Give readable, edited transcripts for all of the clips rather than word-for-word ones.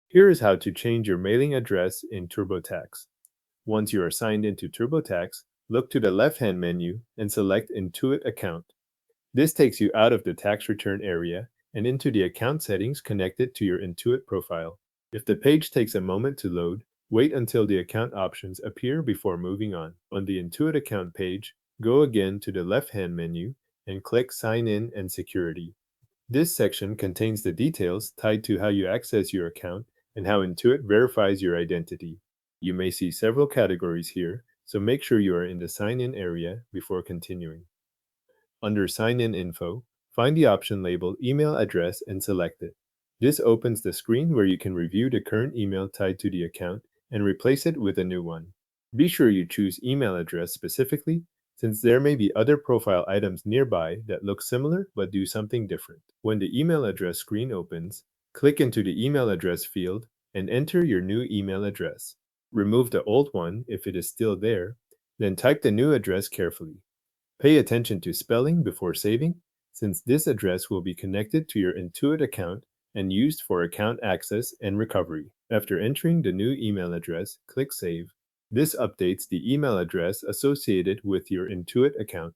Here is how to change your mailing address in TurboTax. Once you are signed into TurboTax, look to the left-hand menu and select Intuit Account. This takes you out of the tax return area and into the account settings connected to your Intuit profile. If the page takes a moment to load, wait until the account options appear before moving on. On the Intuit account page, go again to the left-hand menu and click Sign In and Security. This section contains the details tied to how you access your account and how Intuit verifies your identity. You may see several categories here, so make sure you are in the Sign In area before continuing. Under Sign In Info, find the option labeled Email Address and select it. This opens the screen where you can review the current email tied to the account and replace it with a new one. Be sure you choose email address specifically, since there may be other profile items nearby that look similar but do something different. When the email address screen opens, click into the email address field and enter your new email address. Remove the old one if it is still there, then type the new address carefully. Pay attention to spelling before saving, since this address will be connected to your Intuit account and used for account access and recovery. After entering the new email address, click Save. This updates the email address associated with your Intuit account.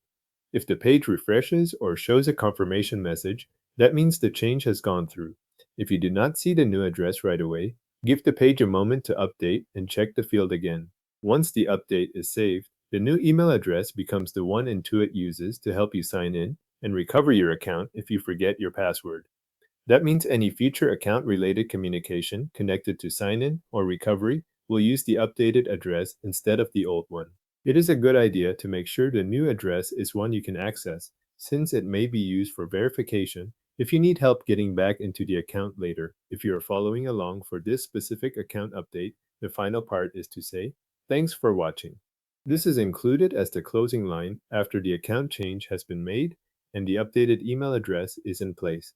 If the page refreshes or shows a confirmation message, that means the change has gone through. If you do not see the new address right away, give the page a moment to update and check the field again. Once the update is saved, the new email address becomes the one Intuit uses to help you sign in and recover your account if you forget your password. That means any future account-related communication connected to sign-in or recovery will use the updated address instead of the old one. It is a good idea to make sure the new address is one you can access, since it may be used for verification if you need help getting back into the account later. If you are following along for this specific account update, the final part is to say, "Thanks for watching." This is included as the closing line after the account change has been made and the updated email address is in place.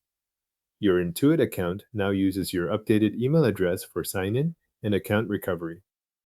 Your Intuit account now uses your updated email address for sign-in and account recovery.